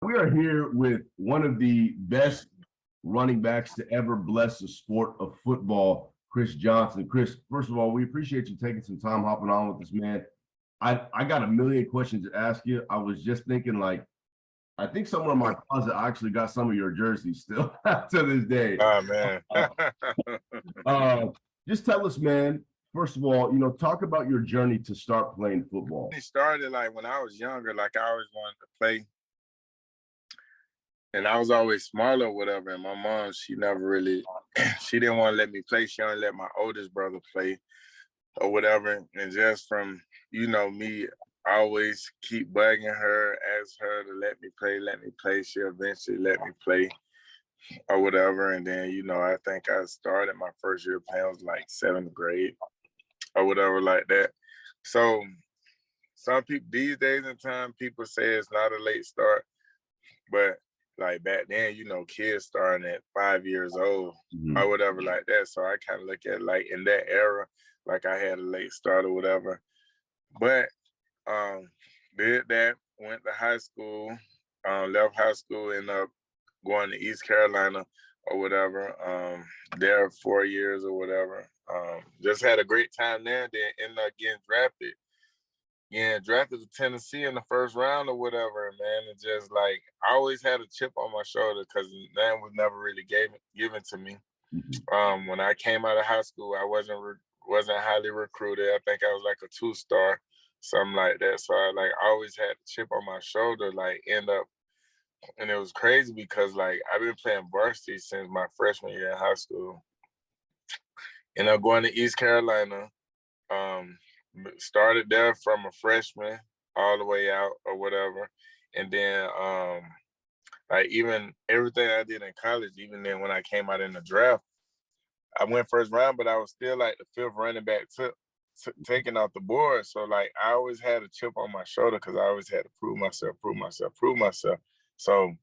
We are here with one of the best running backs to ever bless the sport of football, Chris Johnson. Chris, first of all, we appreciate you taking some time hopping on with this man. I got a million questions to ask you. I was just thinking, like, I think somewhere in my closet, I actually got some of your jerseys still to this day. Oh man. Uh, uh, just tell us, man, first of all, talk about your journey to start playing football. It started like when I was younger, like I always wanted to play. And I was always smaller or whatever. And my mom, she never really she didn't want to let me play. She only let my oldest brother play or whatever. And just from, me, I always keep bugging her, ask her to let me play, let me play. She eventually let me play or whatever. And then, I think I started my first year playing, was like 7th grade or whatever like that. So some people these days in time, people say it's not a late start, but like back then, kids starting at 5 years old Mhm. or whatever like that. So I kind of look at like in that era, like I had a late start or whatever. But um, did that, went to high school, left high school, ended up going to East Carolina or whatever. There 4 years or whatever. Just had a great time there. Then ended up getting drafted. Yeah, drafted to Tennessee in the first round or whatever, man. It's just like I always had a chip on my shoulder because that was never really given to me. Mhm. When I came out of high school, I wasn't highly recruited. I think I was like a 2-star, something like that. So I always had a chip on my shoulder. Like end up, and it was crazy because like I've been playing varsity since my freshman year in high school. Ended up going to East Carolina. Um, Started there from a freshman all the way out or whatever. And then like even everything I did in college, even then when I came out in the draft, I went first round, but I was still like the 5th running back taken off the board. So like I always had a chip on my shoulder because I always had to prove myself, prove myself, prove myself. So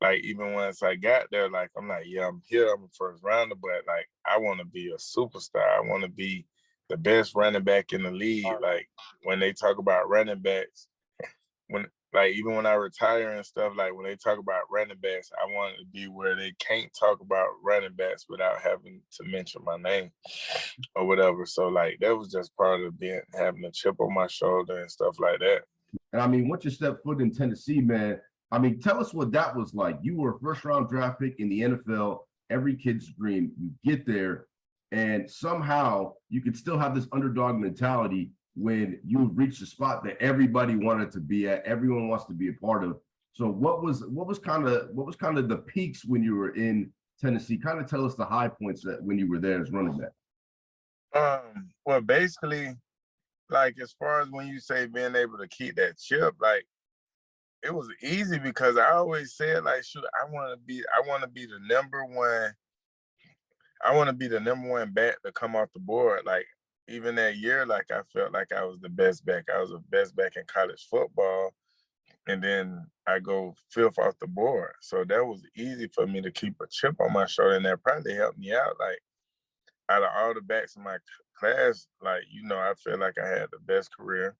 like even once I got there, like I'm like, yeah, I'm here, I'm a first rounder, but like I want to be a superstar. I want to be the best running back in the league. Like when they talk about running backs, when like even when I retire and stuff, like when they talk about running backs, I want to be where they can't talk about running backs without having to mention my name or whatever. So like that was just part of being having a chip on my shoulder and stuff like that. And I mean, once you step foot in Tennessee, man, I mean, tell us what that was like. You were a first round draft pick in the NFL, every kid's dream. You get there, and somehow you could still have this underdog mentality when you've reached a spot that everybody wanted to be at, everyone wants to be a part of. So what was kind of the peaks when you were in Tennessee? Kind of tell us the high points that when you were there as running back. Well, basically, like as far as when you say being able to keep that chip, like it was easy because I always said like, shoot, I want to be the number one. I want to be the number one back to come off the board. Like even that year, like I felt like I was the best back. I was the best back in college football, and then I go 5th off the board. So that was easy for me to keep a chip on my shoulder, and that probably helped me out. Like out of all the backs in my class, like I feel like I had the best career.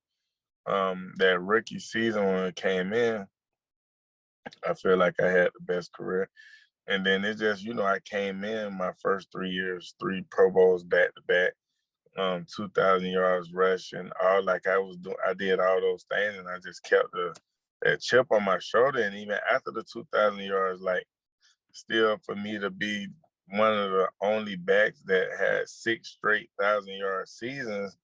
That rookie season when it came in, I feel like I had the best career. And then it just, I came in my first 3 years, 3 Pro Bowls back to back, 2,000 yards rushing, all like I was doing. I did all those things, and I just kept that chip on my shoulder. And even after the 2,000 yards, like still for me to be one of the only backs that had 6 straight 1,000-yard seasons,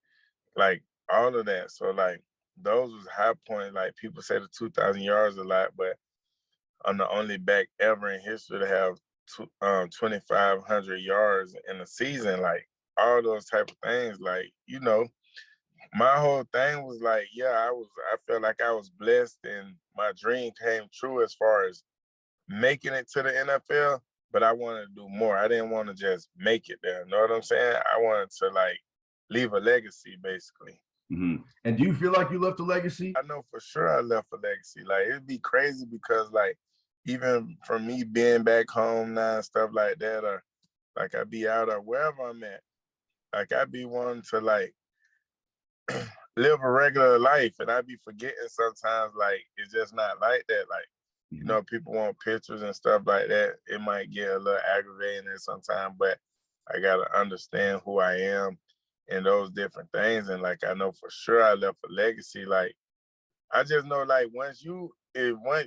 like all of that. So like those was high point. Like people say the 2,000 yards a lot, but I'm the only back ever in history to have 2,500 yards in a season. Like all those type of things. Like my whole thing was like, yeah, I felt like I was blessed and my dream came true as far as making it to the NFL. But I wanted to do more. I didn't want to just make it there. You know what I'm saying? I wanted to like leave a legacy, basically. Mhm. And do you feel like you left a legacy? I know for sure I left a legacy. Like it'd be crazy because like even for me being back home now and stuff like that, or like I be out or wherever I'm at, like I be wanting to like live a regular life, and I be forgetting sometimes like it's just not like that. Like You know, people want pictures and stuff like that. It might get a little aggravating at sometimes, but I gotta understand who I am and those different things. And like I know for sure I left a legacy. Like I just know like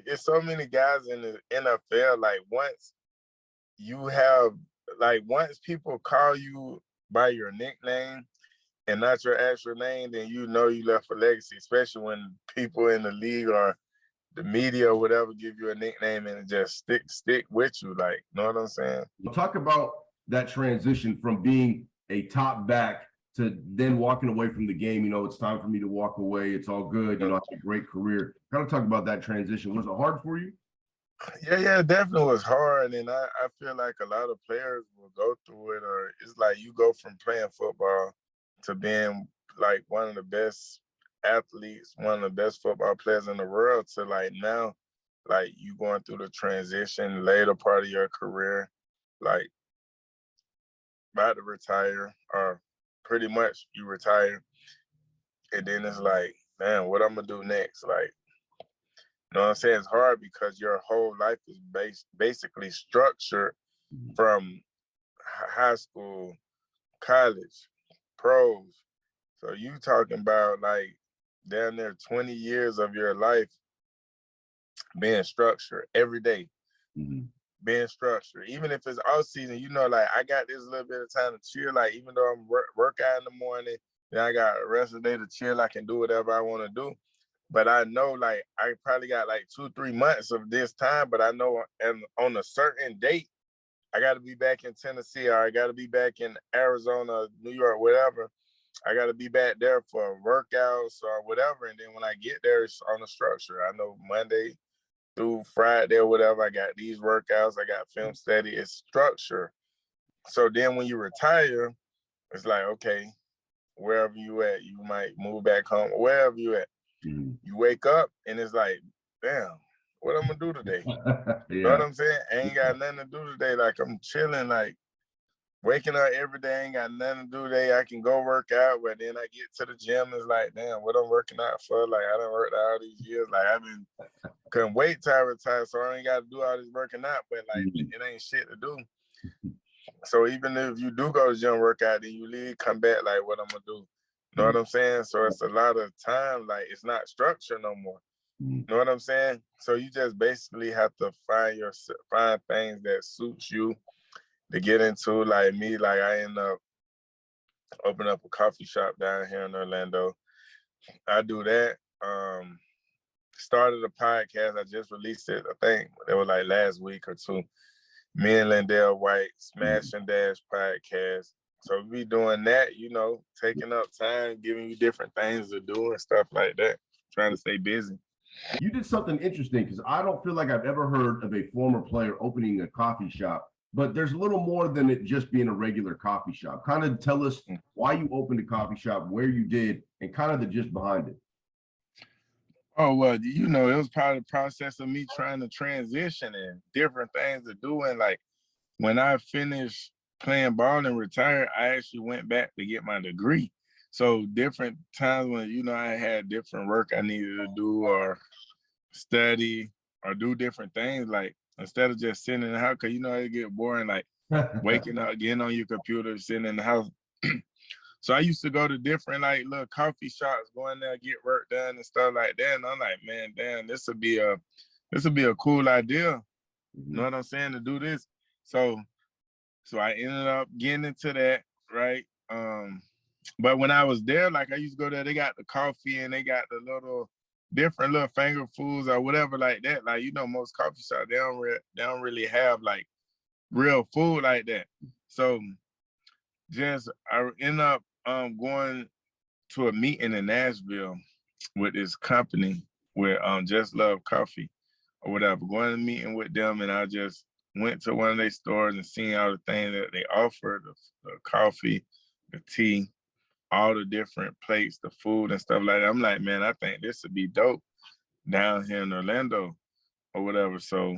it's so many guys in the NFL, like once people call you by your nickname and not your actual name, then you know you left a legacy, especially when people in the league or the media or whatever give you a nickname and it just stick with you. Like, you know what I'm saying? Talk about that transition from being a top back to then walking away from the game. You know, it's time for me to walk away. It's all good. You know, I had a great career. Kind of talk about that transition. Was it hard for you? Yeah, it definitely was hard. And I feel like a lot of players will go through it, or it's like you go from playing football to being like one of the best athletes, one of the best football players in the world to like now, like you going through the transition, later part of your career, like about to retire or pretty much you retire. And then it's like, man, what I'm gonna do next? Like, you know what I'm saying? It's hard because your whole life is basically structured from high school, college, pros. So you talking about like down there 20 years of your life being structured every day, being structured. Even if it's off season, you know, like I got this little bit of time to chill. Like even though I'm work out in the morning, then I got the rest of the day to chill. I can do whatever I want to do. But I know like I probably got like 2-3 months of this time, but I know and on a certain date, I got to be back in Tennessee or I got to be back in Arizona, New York, whatever. I got to be back there for workouts or whatever. And then when I get there, it's on the structure. I know Monday through Friday or whatever, I got these workouts, I got film study, it's structure. So then when you retire, it's like, okay, wherever you at, you might move back home, wherever you at. You wake up and it's like, damn, what I'm gonna do today? You know what I'm saying? I ain't got nothing to do today. Like I'm chilling, like waking up every day, ain't got nothing to do today. I can go work out, but then I get to the gym, it's like, damn, what I'm working out for? Like I done worked out all these years. Like couldn't wait till I retire, so I ain't got to do all this working out, but like it ain't shit to do. So even if you do go to gym workout, then you leave, come back, like what I'm gonna do. You know what I'm saying? So it's a lot of time, like it's not structure no more. You know what I'm saying? So you just basically have to find things that suits you to get into. Like me, like I end up opening up a coffee shop down here in Orlando. I do that. Started a podcast. I just released it. I think it was like last week or two. Me and Lindell White, Smash and Dash podcast. So we doing that, you know, taking up time, giving you different things to do and stuff like that. Trying to stay busy. You did something interesting because I don't feel like I've ever heard of a former player opening a coffee shop, but there's a little more than it just being a regular coffee shop. Kind of tell us why you opened a coffee shop, where you did, and kind of the gist behind it. Oh, well, you know, it was part of the process of me trying to transition and different things to do. And like when I finished playing ball and retired, I actually went back to get my degree. So different times when, you know, I had different work I needed to do or study or do different things, like instead of just sitting in the house, because, you know, it get boring, like waking up, getting on your computer, sitting in the house. So I used to go to different like little coffee shops, go in there, get work done and stuff like that. And I'm like, man, damn, this would be a cool idea. You know what I'm saying? To do this. So I ended up getting into that, right? But when I was there, like I used to go there, they got the coffee and they got the different little finger foods or whatever like that. Like, you know, most coffee shops, they don't really have like real food like that. So I end up going to a meeting in Nashville with this company with Just Love Coffee or whatever, going to a meeting with them, and I just went to one of their stores and seen all the things that they offered, the coffee, the tea, all the different plates, the food and stuff like that. I'm like, man, I think this would be dope down here in Orlando or whatever. So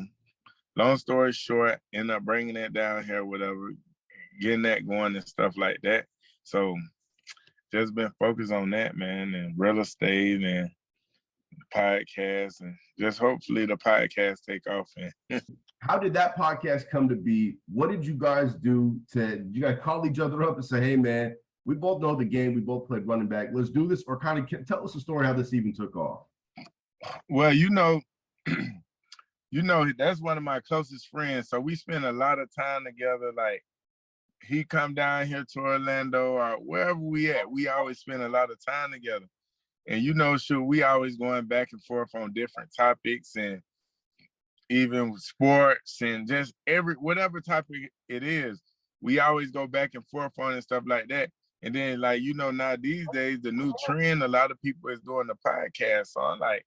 long story short, end up bringing that down here, whatever, getting that going and stuff like that. So just been focused on that, man, and real estate and podcast, and just hopefully the podcast take off. And How did that podcast come to be? What did you guys do you guys call each other up and say, hey man, we both know the game, we both played running back, let's do this? Or kind of tell us the story how this even took off. Well, that's one of my closest friends, so we spend a lot of time together. Like, he come down here to Orlando or wherever we at, we always spend a lot of time together. And we always going back and forth on different topics, and even with sports and just whatever topic it is, we always go back and forth on and stuff like that. And then, like, now these days, the new trend, a lot of people is doing the podcast. So I'm like,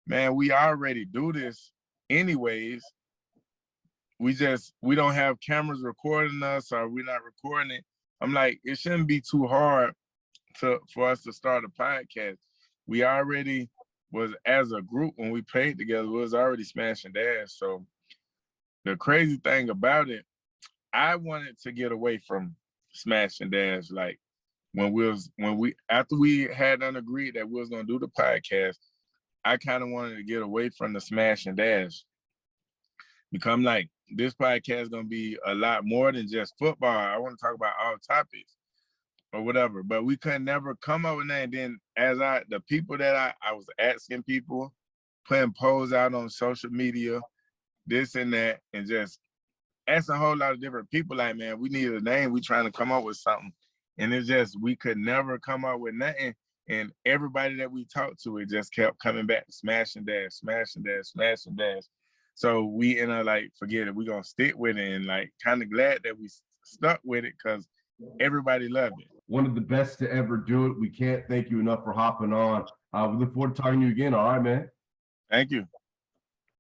man, we already do this anyways. We don't have cameras recording us, or we're not recording it. I'm like, it shouldn't be too hard for us to start a podcast. We already was, as a group, when we played together, we was already smashing dash. So the crazy thing about it, I wanted to get away from smash and dash. Like, after we had agreed that we was gonna do the podcast, I kind of wanted to get away from the smash and dash, because I'm like, this podcast is gonna be a lot more than just football. I want to talk about all topics or whatever, but we could never come up with that. And then the people that I was asking people, putting polls out on social media, this and that, and just asking a whole lot of different people, like, man, we need a name. We trying to come up with something. And it's just, we could never come up with nothing. And everybody that we talked to, it just kept coming back to smash and dash, smash and dash, smash and dash. So we ended up like, forget it, we're gonna stick with it, and like kind of glad that we stuck with it because everybody loved it. One of the best to ever do it. We can't thank you enough for hopping on. We look forward to talking to you again. All right, man. Thank you.